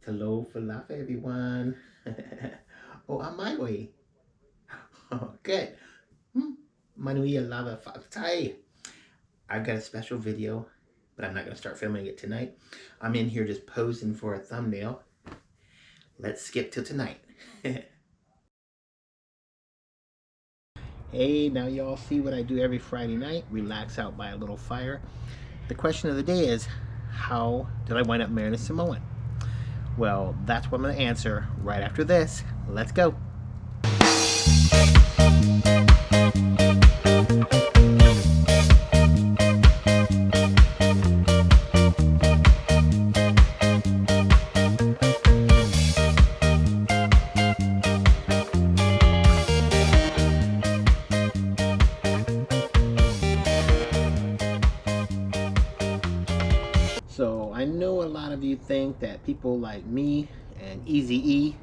Hello, falafel, everyone. Oh, on my way. Oh, good. Manuia lava Thai. I've got a special video, but I'm not going to start filming it tonight. I'm in here just posing for a thumbnail. Let's skip till tonight. Hey, now y'all see what I do every Friday night. Relax out by a little fire. The question of the day is, how did I wind up marrying a Samoan? Well, that's what I'm going to answer right after this. Let's go. So I know a lot of you think that people like me and Eazy-E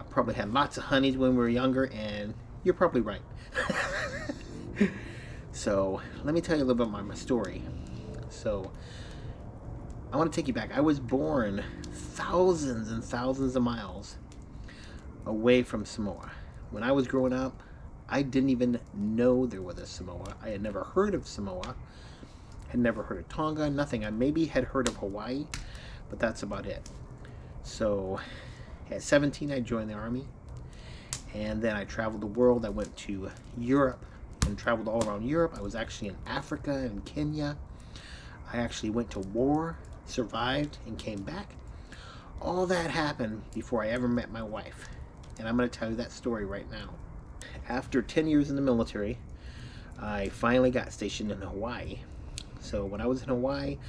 probably had lots of honeys when we were younger, and you're probably right. So let me tell you a little bit about my story. So I want to take you back. I was born thousands and thousands of miles away from Samoa. When I was growing up, I didn't even know there was a Samoa. I had never heard of Samoa. Had never heard of Tonga, nothing. I maybe had heard of Hawaii, but that's about it. So at 17, I joined the Army, and then I traveled the world. I went to Europe and traveled all around Europe. I was actually in Africa and Kenya. I actually went to war, survived, and came back. All that happened before I ever met my wife, and I'm going to tell you that story right now. After 10 years in the military, I finally got stationed in Hawaii. So when I was in Hawaii,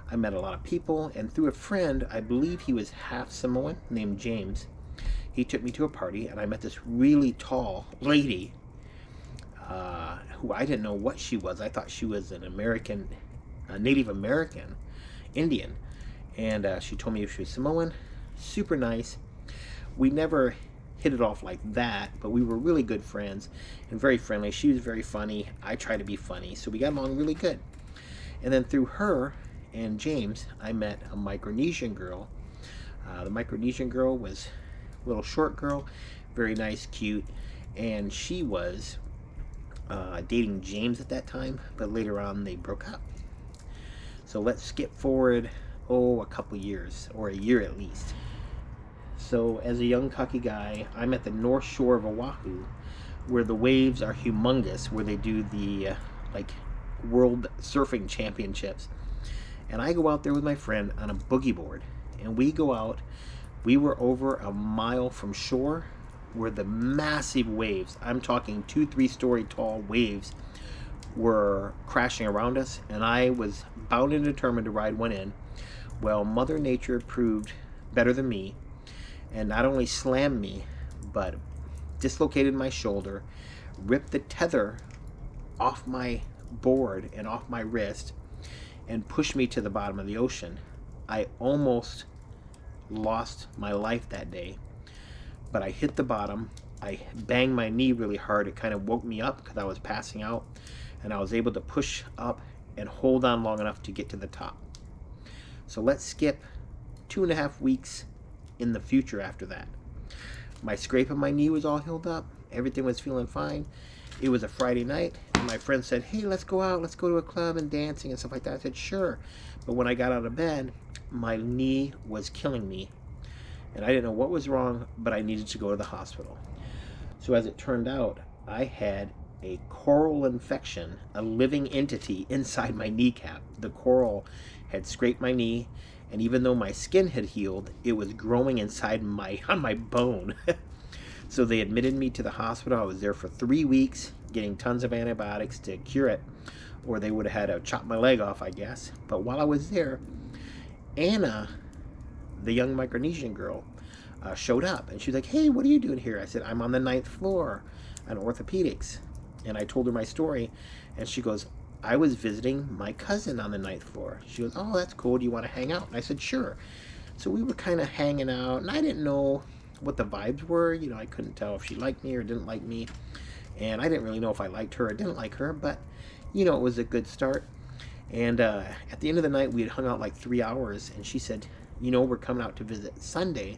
I met a lot of people, and through a friend, I believe he was half Samoan, named James, he took me to a party, and I met this really tall lady who I didn't know what she was. I thought she was an American, a Native American Indian, and she told me she was Samoan. Super nice. We never hit it off like that, but we were really good friends and very friendly. She was very funny. I tried to be funny, so we got along really good. And then through her and James, I met a Micronesian girl. The Micronesian girl was a little short girl, very nice, cute, and she was dating James at that time, but later on they broke up. So let's skip forward, a couple years, or a year at least. So as a young cocky guy, I'm at the north shore of Oahu, where the waves are humongous, where they do the World Surfing Championships, and I go out there with my friend on a boogie board, and we go out. We were over a mile from shore, where the massive waves, I'm talking 2-3 story tall waves, were crashing around us, and I was bound and determined to ride one in. Well, Mother Nature proved better than me, and not only slammed me, but dislocated my shoulder, ripped the tether off my board and off my wrist, and pushed me to the bottom of the ocean. I almost lost my life that day, but I hit the bottom. I banged my knee really hard. It kind of woke me up because I was passing out, and I was able to push up and hold on long enough to get to the top. So let's skip 2.5 weeks in the future after that. My scrape of my knee was all healed up. Everything was feeling fine. It was a Friday night, and my friend said, hey, let's go out, let's go to a club and dancing and stuff like that. I said, sure. But when I got out of bed, my knee was killing me, and I didn't know what was wrong, but I needed to go to the hospital. So as it turned out, I had a coral infection, a living entity inside my kneecap. The coral had scraped my knee, and even though my skin had healed, it was growing inside on my bone. So they admitted me to the hospital. I was there for 3 weeks, getting tons of antibiotics to cure it, or they would have had to chop my leg off, I guess. But while I was there, Anna, the young Micronesian girl, showed up, and she was like, hey, what are you doing here? I said, I'm on the 9th floor on orthopedics. And I told her my story, and she goes, I was visiting my cousin on the 9th floor. She goes, oh, that's cool. Do you want to hang out? And I said, sure. So we were kind of hanging out, and I didn't know what the vibes were. You know, I couldn't tell if she liked me or didn't like me, and I didn't really know if I liked her or didn't like her, but you know, it was a good start. And at the end of the night, we had hung out like 3 hours, and she said, you know, we're coming out to visit Sunday.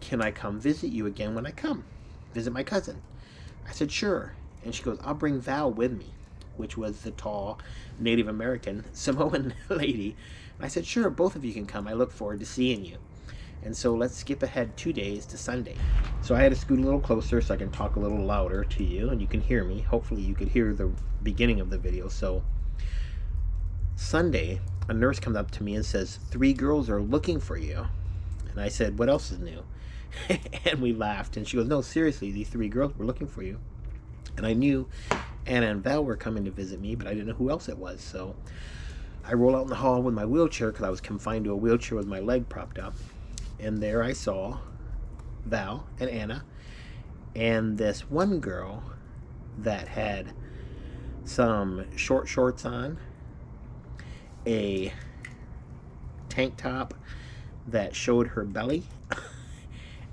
Can I come visit you again when I come? Visit my cousin. I said, sure. And she goes, I'll bring Val with me, which was the tall Native American Samoan lady. And I said, sure, both of you can come. I look forward to seeing you. And so let's skip ahead 2 days to Sunday. So I had to scoot a little closer so I can talk a little louder to you and you can hear me. Hopefully you could hear the beginning of the video. So Sunday, a nurse comes up to me and says, 3 girls are looking for you. And I said, what else is new? And we laughed. And she goes, no, seriously, these 3 girls were looking for you. And I knew Anna and Val were coming to visit me, but I didn't know who else it was. So I roll out in the hall with my wheelchair because I was confined to a wheelchair with my leg propped up. And there I saw Val and Anna and this one girl that had some short shorts on, a tank top that showed her belly,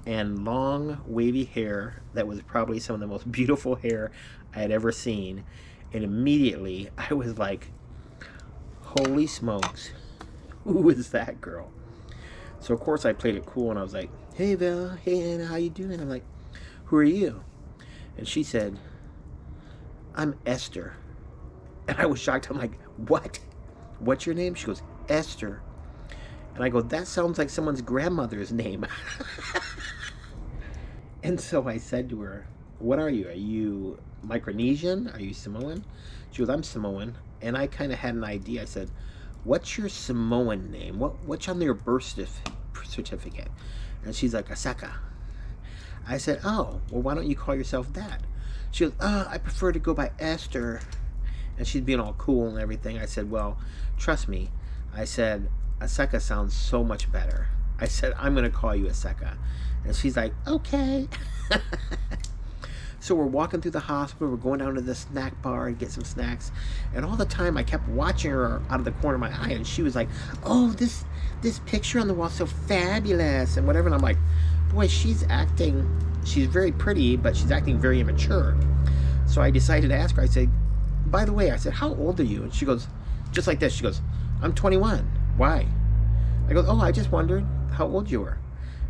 and long wavy hair that was probably some of the most beautiful hair I had ever seen. And immediately I was like, holy smokes, who is that girl? So of course I played it cool and I was like, hey Val, hey Anna, how you doing? I'm like, who are you? And she said, I'm Esther. And I was shocked. I'm like, what? What's your name? She goes, Esther. And I go, that sounds like someone's grandmother's name. And so I said to her, what are you? Are you Micronesian? Are you Samoan? She goes, I'm Samoan. And I kind of had an idea. I said, what's your Samoan name? What's on your birth certificate? And she's like, Asaka. I said, oh, well, why don't you call yourself that? She goes, I prefer to go by Esther. And she's being all cool and everything. I said, well, trust me. I said, Asaka sounds so much better. I said, I'm going to call you Asaka. And she's like, okay. So we're walking through the hospital. We're going down to the snack bar and get some snacks. And all the time I kept watching her out of the corner of my eye. And she was like, oh, this picture on the wall is so fabulous and whatever. And I'm like, boy, she's very pretty, but she's acting very immature. So I decided to ask her. I said, by the way, I said, how old are you? And she goes, just like this. She goes, I'm 21. Why? I go, oh, I just wondered how old you were.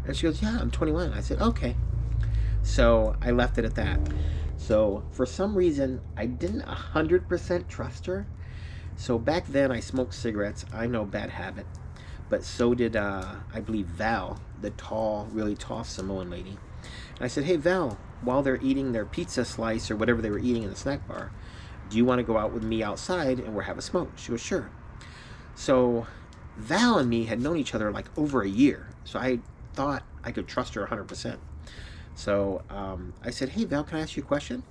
And she goes, yeah, I'm 21. I said, okay. So I left it at that. So for some reason, I didn't 100% trust her. So back then I smoked cigarettes. I know, bad habit. But so did, I believe, Val, the tall, really tall Samoan lady. And I said, hey, Val, while they're eating their pizza slice or whatever they were eating in the snack bar, do you want to go out with me outside and we'll have a smoke? She goes, sure. So Val and me had known each other like over a year. So I thought I could trust her 100%. So I said, hey, Val, can I ask you a question?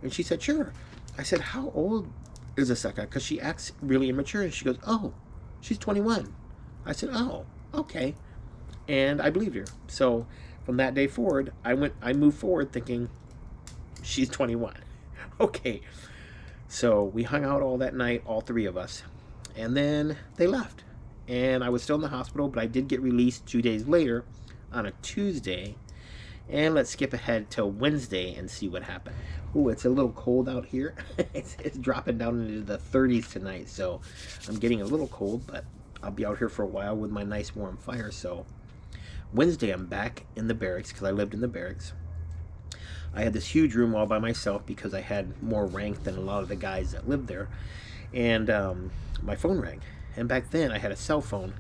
And she said, sure. I said, how old is Asaka? Because she acts really immature. And she goes, oh, she's 21. I said, oh, okay. And I believed her. So from that day forward, I moved forward thinking she's 21. Okay. So we hung out all that night, all 3 of us. And then they left. And I was still in the hospital, but I did get released 2 days later on a Tuesday. And let's skip ahead till Wednesday and see what happened. Ooh, it's a little cold out here. it's dropping down into the 30s tonight, so I'm getting a little cold, but I'll be out here for a while with my nice warm fire. So Wednesday I'm back in the barracks because I lived in the barracks. I had this huge room all by myself because I had more rank than a lot of the guys that lived there. And my phone rang. And back then I had a cell phone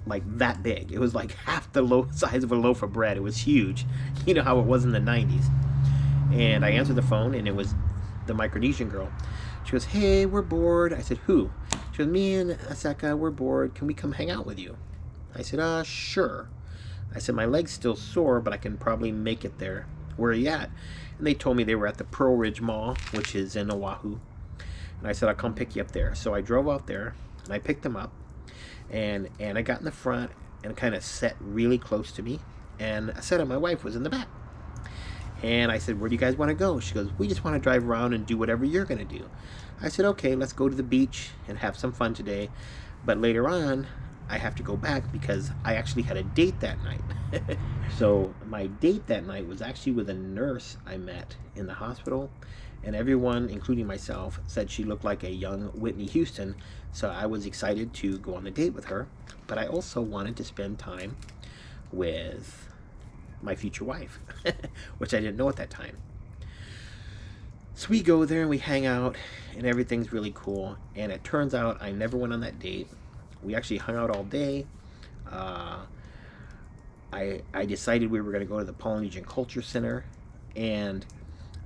like that big. It was like half the size of a loaf of bread. It was huge. You know how it was in the 90s. And I answered the phone and it was the Micronesian girl. She goes, hey, we're bored. I said, who? She goes, me and Asaka, we're bored. Can we come hang out with you? I said, sure. I said, my leg's still sore, but I can probably make it there. Where are you at? And they told me they were at the Pearl Ridge Mall, which is in Oahu. And I said, I'll come pick you up there. So I drove out there and I picked them up. And I got in the front and kind of sat really close to me. And Aseta, my wife, was in the back. And I said, where do you guys want to go? She goes, we just want to drive around and do whatever you're going to do. I said, okay, let's go to the beach and have some fun today. But later on, I have to go back because I actually had a date that night. So my date that night was actually with a nurse I met in the hospital. and everyone, including myself, said she looked like a young Whitney Houston, so I was excited to go on a date with her, but I also wanted to spend time with my future wife, which I didn't know at that time. So we go there and we hang out, and everything's really cool, and it turns out I never went on that date. We actually hung out all day. I decided we were going to go to the Polynesian Culture Center, and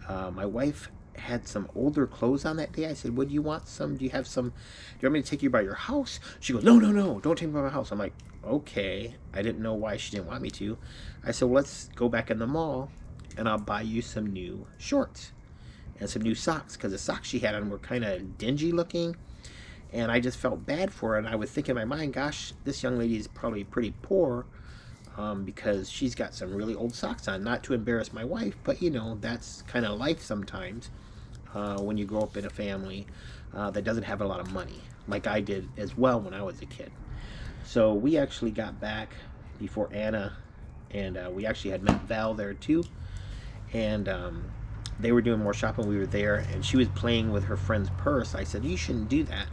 my wife had some older clothes on that day. I said, "Would you want some? Do you have some? Do you want me to take you by your house?" She goes, "No, no, no, don't take me by my house." I'm like, "Okay." I didn't know why she didn't want me to. I said, well, "Let's go back in the mall, and I'll buy you some new shorts and some new socks," because the socks she had on were kind of dingy looking, and I just felt bad for her. And I was thinking in my mind, gosh, this young lady is probably pretty poor, because she's got some really old socks on. Not to embarrass my wife, but that's kind of life sometimes, when you grow up in a family that doesn't have a lot of money, like I did as well when I was a kid. So we actually got back before Anna, and we actually had met Val there too, and they were doing more shopping. We were there, and she was playing with her friend's purse. I said, "You shouldn't do that."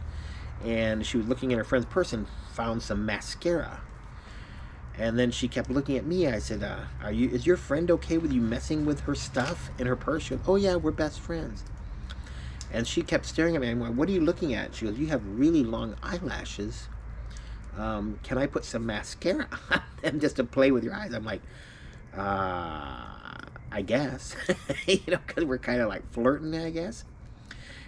And she was looking at her friend's purse and found some mascara. And then she kept looking at me. I said, is your friend okay with you messing with her stuff in her purse?" She goes, "Oh yeah, we're best friends." And she kept staring at me. I'm like, "What are you looking at?" She goes, "You have really long eyelashes. Can I put some mascara on them just to play with your eyes?" I'm like, I guess, because we're kind of like flirting, I guess.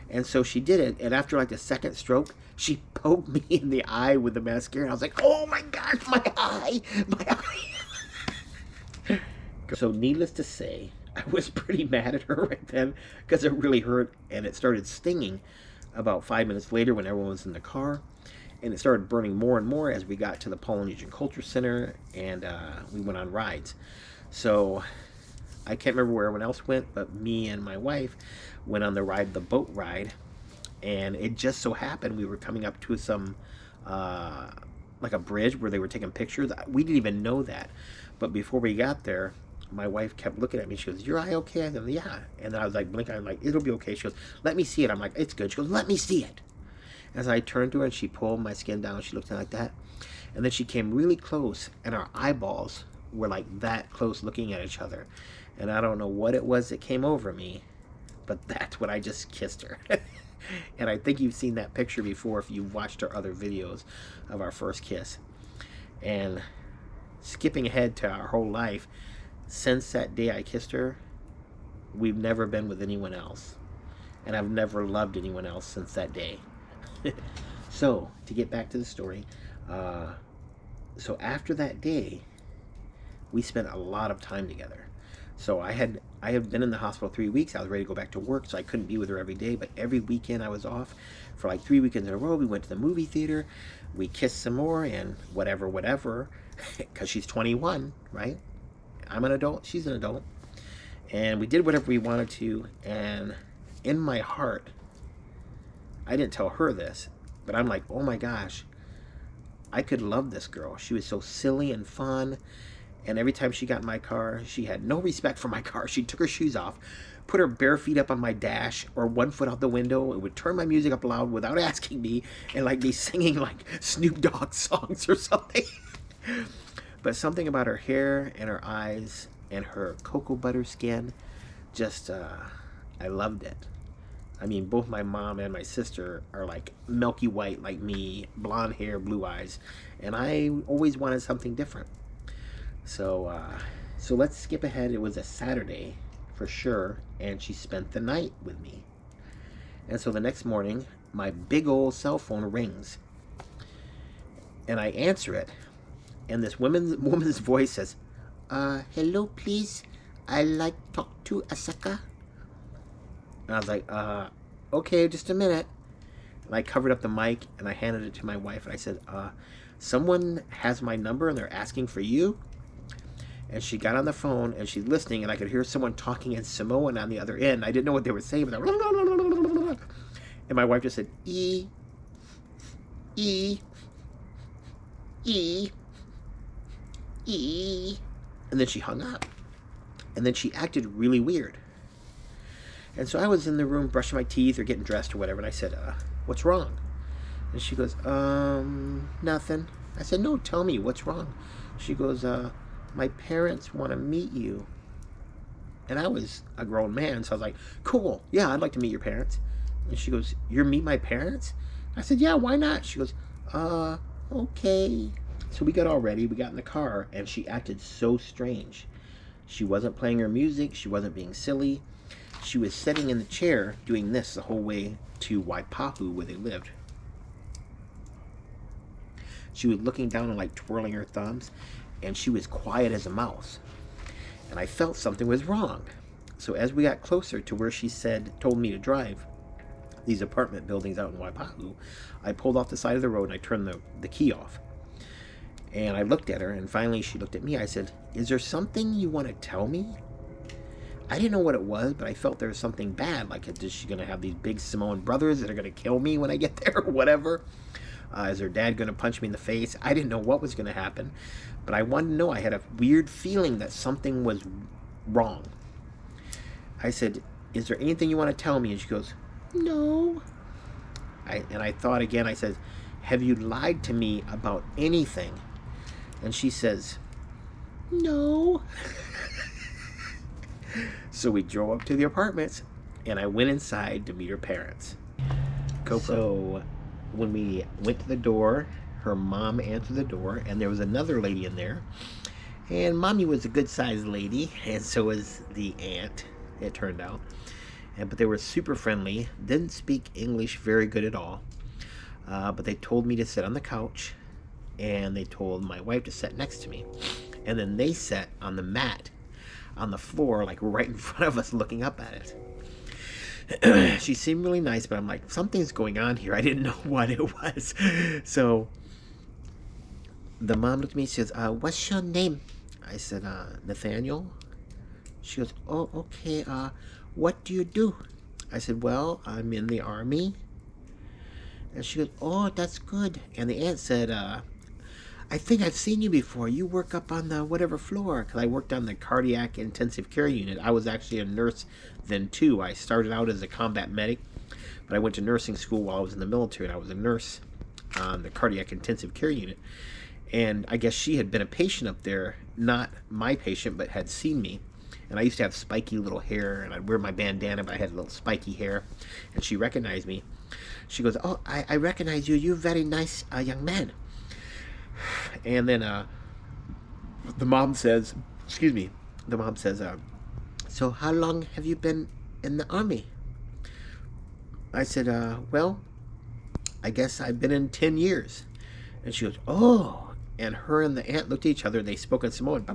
And so she did it, and after like the second stroke, she poked me in the eye with the mascara, and I was like, "Oh my gosh, my eye, my eye." So needless to say, I was pretty mad at her right then, because it really hurt, and it started stinging about 5 minutes later when everyone was in the car, and it started burning more and more as we got to the Polynesian Culture Center, and we went on rides. So I can't remember where everyone else went, but me and my wife went on the boat ride, and it just so happened we were coming up to some like a bridge where they were taking pictures. We didn't even know that, but before we got there, my wife kept looking at me. She goes, "Your eye okay?" I said, "Yeah." And then I was like blinking. I'm like, "It'll be okay." She goes, "Let me see it." I'm like, "It's good." She goes, "Let me see it." As I turned to her and she pulled my skin down, she looked at it like that, and then she came really close, and our eyeballs were like that close looking at each other. And I don't know what it was that came over me, but that's when I just kissed her. And I think you've seen that picture before if you've watched our other videos of our first kiss. And skipping ahead to our whole life, since that day I kissed her, we've never been with anyone else. And I've never loved anyone else since that day. So, to get back to the story, so after that day, we spent a lot of time together. So I had been in the hospital 3 weeks. I was ready to go back to work, so I couldn't be with her every day. But every weekend I was off for like 3 weekends in a row. We went to the movie theater. We kissed some more and whatever, because she's 21, right? I'm an adult. She's an adult. And we did whatever we wanted to. And in my heart, I didn't tell her this, but I'm like, oh my gosh, I could love this girl. She was so silly and fun. And every time she got in my car, she had no respect for my car. She took her shoes off, put her bare feet up on my dash or 1 foot out the window. It would turn my music up loud without asking me, and like me singing like Snoop Dogg songs or something. But something about her hair and her eyes and her cocoa butter skin, just, I loved it. I mean, both my mom and my sister are like milky white like me, blonde hair, blue eyes, and I always wanted something different. So let's skip ahead. It was a Saturday for sure, and she spent the night with me. And so the next morning, my big old cell phone rings, and I answer it, and this woman's voice says, "Hello, please. I'd like to talk to Asaka." And I was like, "Okay, just a minute." And I covered up the mic, and I handed it to my wife, and I said, "Someone has my number, and they're asking for you." And she got on the phone, and she's listening, and I could hear someone talking in Samoan on the other end. I didn't know what they were saying, but and my wife just said, "E, E, E, E," and then she hung up. And then she acted really weird. And so I was in the room brushing my teeth or getting dressed or whatever, and I said, what's wrong? And she goes, nothing. I said, no, tell me, what's wrong? She goes, my parents want to meet you. And I was a grown man, so I was like, cool, yeah, I'd like to meet your parents. And she goes, you meet my parents? I said, yeah, why not? She goes, okay. So we got all ready, we got in the car, and she acted so strange. She wasn't playing her music, she wasn't being silly. She was sitting in the chair doing this the whole way to Waipahu, where they lived. She was looking down and like twirling her thumbs, and she was quiet as a mouse. And I felt something was wrong. So as we got closer to where she told me to drive, these apartment buildings out in Waipahu, I pulled off the side of the road and I turned the key off. And I looked at her, and finally she looked at me. I said, is there something you want to tell me? I didn't know what it was, but I felt there was something bad. Like, is she going to have these big Samoan brothers that are going to kill me when I get there or whatever? Is her dad going to punch me in the face? I didn't know what was going to happen, but I wanted to know. I had a weird feeling that something was wrong. I said, is there anything you want to tell me? And she goes, no. And I thought again. I said, have you lied to me about anything? And she says, no. So we drove up to the apartments, and I went inside to meet her parents. So when we went to the door, her mom answered the door, and there was another lady in there. And Mommy was a good-sized lady, and so was the aunt, it turned out. But they were super friendly, didn't speak English very good at all. But they told me to sit on the couch, and they told my wife to sit next to me. And then they sat on the mat on the floor, like right in front of us, looking up at it. She seemed really nice, but I'm like, something's going on here. I didn't know what it was. So the mom looked at me and says, what's your name? I said, Nathaniel. She goes, oh, okay. What do you do? I said, well, I'm in the army. And she goes, oh, that's good. And the aunt said, I think I've seen you before. You work up on the whatever floor. Because I worked on the cardiac intensive care unit. I was actually a nurse then, too. I started out as a combat medic, but I went to nursing school while I was in the military, and I was a nurse on the cardiac intensive care unit. And I guess she had been a patient up there, not my patient, but had seen me. And I used to have spiky little hair, and I'd wear my bandana, but I had a little spiky hair. And she recognized me. She goes, oh, I recognize you. You're a very nice young man. And then the mom says, so how long have you been in the army? I said, well, I guess I've been in 10 years. And she goes, oh. And her and the aunt looked at each other. They spoke in Samoan. I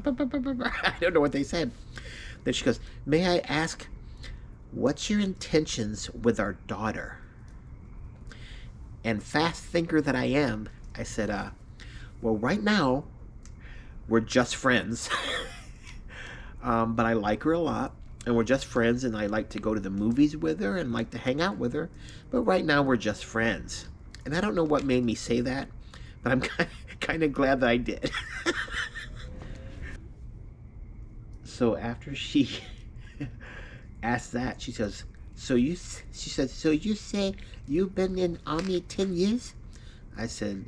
don't know what they said. Then she goes, may I ask, what's your intentions with our daughter? And fast thinker that I am, I said, well, right now, we're just friends. But I like her a lot, and we're just friends, and I like to go to the movies with her and like to hang out with her. But right now, we're just friends. And I don't know what made me say that, but I'm kind of glad that I did. So after she asked that, she says, so you say you've been in army 10 years? I said,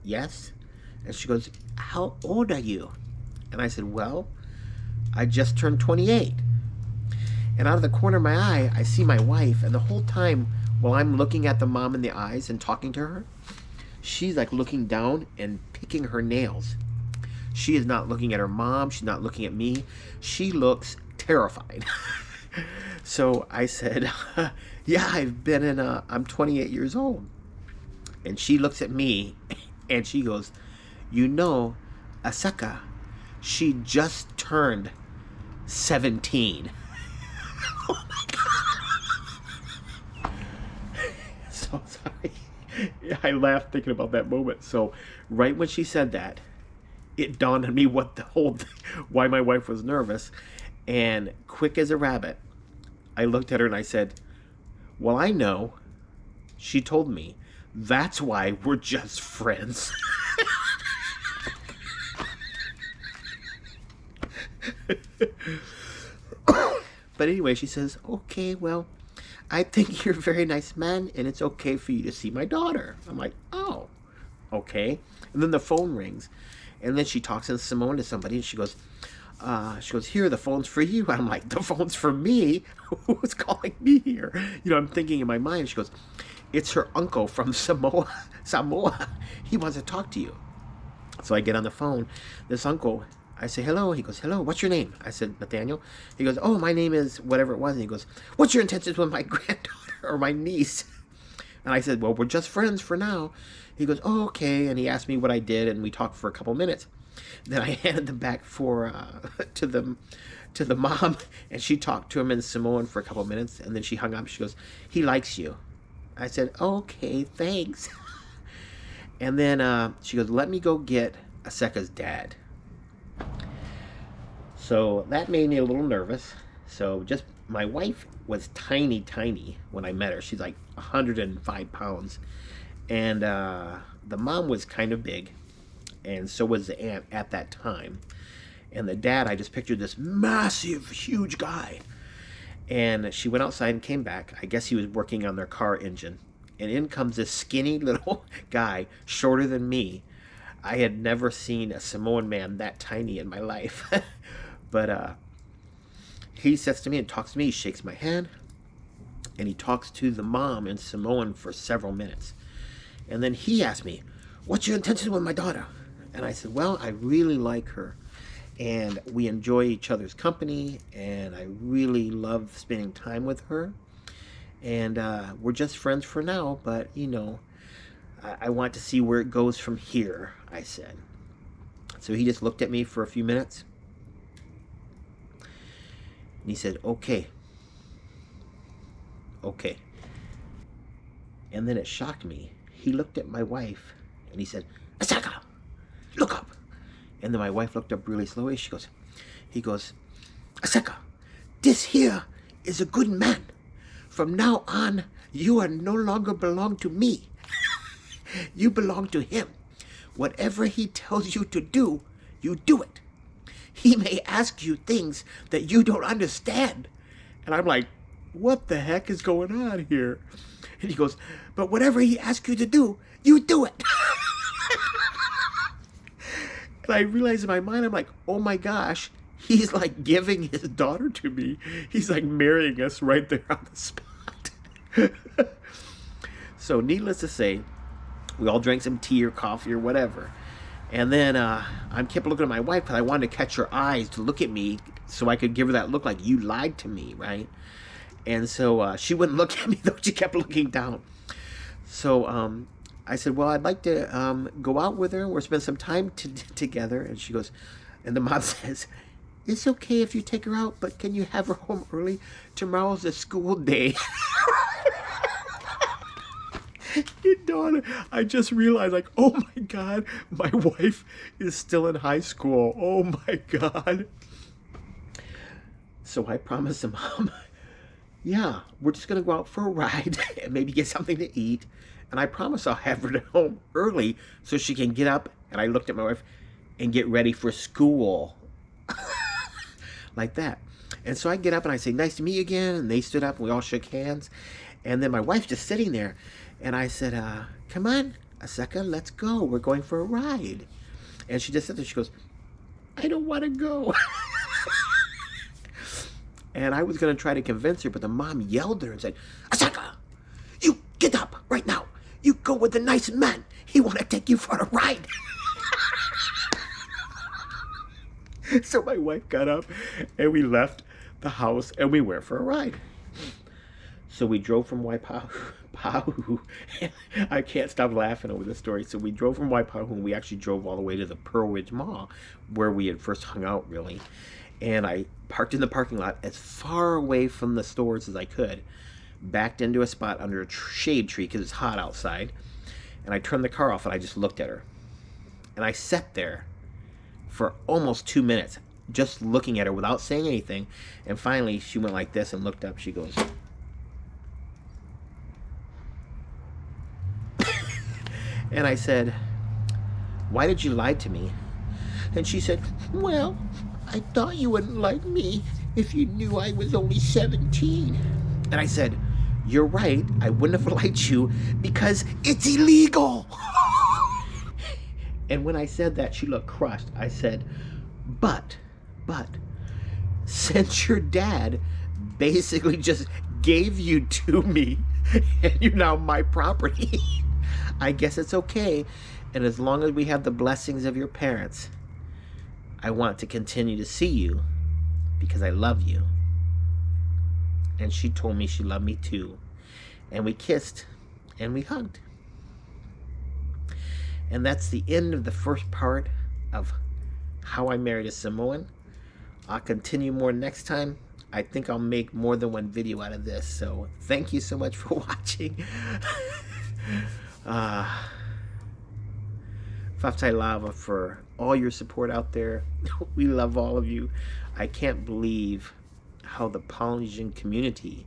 yes. And she goes, how old are you? And I said, well, I just turned 28. And out of the corner of my eye, I see my wife, and the whole time while I'm looking at the mom in the eyes and talking to her, she's like looking down and picking her nails. She is not looking at her mom. She's not looking at me. She looks terrified. So I said, yeah, I'm 28 years old. And she looks at me and she goes, you know, Asaka, she just turned 17. Oh my God. So sorry. I laughed thinking about that moment. So right when she said that, it dawned on me what the whole thing, why my wife was nervous. And quick as a rabbit, I looked at her and I said, well, I know. She told me. That's why we're just friends. But anyway, she says, okay, well, I think you're a very nice man, and it's okay for you to see my daughter. I'm like, oh, okay. And then the phone rings, and then she talks in Samoan to somebody, and she goes, here, the phone's for you. I'm like, the phone's for me? Who's calling me here? I'm thinking in my mind. She goes, it's her uncle from Samoa. He wants to talk to you. So I get on the phone. This uncle, I say, hello. He goes, hello, what's your name? I said, Nathaniel. He goes, oh, my name is whatever it was. And he goes, what's your intentions with my granddaughter or my niece? And I said, well, we're just friends for now. He goes, oh, okay. And he asked me what I did, and we talked for a couple minutes. Then I handed them back to the mom, and she talked to him in Samoan for a couple minutes, and then she hung up. She goes, he likes you. I said, okay, thanks. And then she goes, let me go get Aseka's dad. So that made me a little nervous. So just, my wife was tiny when I met her. She's like 105 pounds. And the mom was kind of big. And so was the aunt at that time. And the dad, I just pictured this massive, huge guy. And she went outside and came back. I guess he was working on their car engine. And in comes this skinny little guy, shorter than me. I had never seen a Samoan man that tiny in my life. But he sits to me and talks to me. He shakes my hand. And he talks to the mom in Samoan for several minutes. And then he asked me, what's your intention with my daughter? And I said, well, I really like her, and we enjoy each other's company, and I really love spending time with her, and we're just friends for now, but, I want to see where it goes from here, I said. So he just looked at me for a few minutes, and he said, okay. And then it shocked me. He looked at my wife, and he said, Aseka, look up. And then my wife looked up really slowly. He goes, Aseka, this here is a good man. From now on, you are no longer belong to me. You belong to him. Whatever he tells you to do, you do it. He may ask you things that you don't understand. And I'm like, what the heck is going on here? And he goes, but whatever he asks you to do, you do it. And I realized in my mind, I'm like, oh my gosh, he's like giving his daughter to me. He's like marrying us right there on the spot. So needless to say, we all drank some tea or coffee or whatever. And then I kept looking at my wife because I wanted to catch her eyes to look at me so I could give her that look like, you lied to me, right? And so she wouldn't look at me, though. She kept looking down. So I said, well, I'd like to go out with her or spend some time together. And she goes, and the mom says, it's okay if you take her out, but can you have her home early? Tomorrow's a school day. I just realized, like, oh my God, my wife is still in high school. Oh my God. So I promised the mom, yeah, we're just going to go out for a ride and maybe get something to eat. And I promise I'll have her at home early so she can get up. And I looked at my wife and get ready for school. Like that. And so I get up and I say, nice to meet you again. And they stood up and we all shook hands. And then my wife's just sitting there. And I said, come on, Aseka, let's go. We're going for a ride. And she just sat there. She goes, I don't want to go. And I was going to try to convince her, but the mom yelled at her and said, Aseka, you get up right now. You go with the nice man. He want to take you for a ride. So my wife got up and we left the house and we went for a ride. So we drove from Waipahu. I can't stop laughing over this story. So we drove from Waipahu and we actually drove all the way to the Pearl Ridge Mall where we had first hung out, really. And I parked in the parking lot as far away from the stores as I could, backed into a spot under a shade tree because it's hot outside. And I turned the car off and I just looked at her. And I sat there for almost 2 minutes just looking at her without saying anything. And finally she went like this and looked up. She goes, and I said, why did you lie to me? And she said, well, I thought you wouldn't like me. if you knew I was only 17. And I said, you're right, I wouldn't have liked you because it's illegal. And when I said that, she looked crushed. I said, but, since your dad basically just gave you to me and you're now my property, I guess it's okay. And as long as we have the blessings of your parents, I want to continue to see you because I love you. And she told me she loved me too. And we kissed and we hugged. And that's the end of the first part of How I Married a Samoan. I'll continue more next time. I think I'll make more than one video out of this. So thank you so much for watching. Faftai Lava for all your support out there. We love all of you. I can't believe how the Polynesian community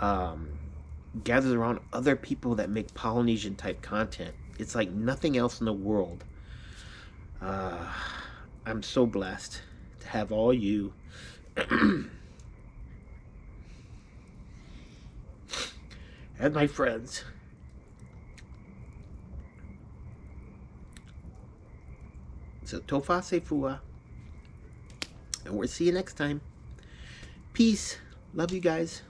gathers around other people that make Polynesian type content. It's like nothing else in the world. I'm so blessed to have all you. As my friends. So tofa se fua. And we'll see you next time. Peace. Love you guys.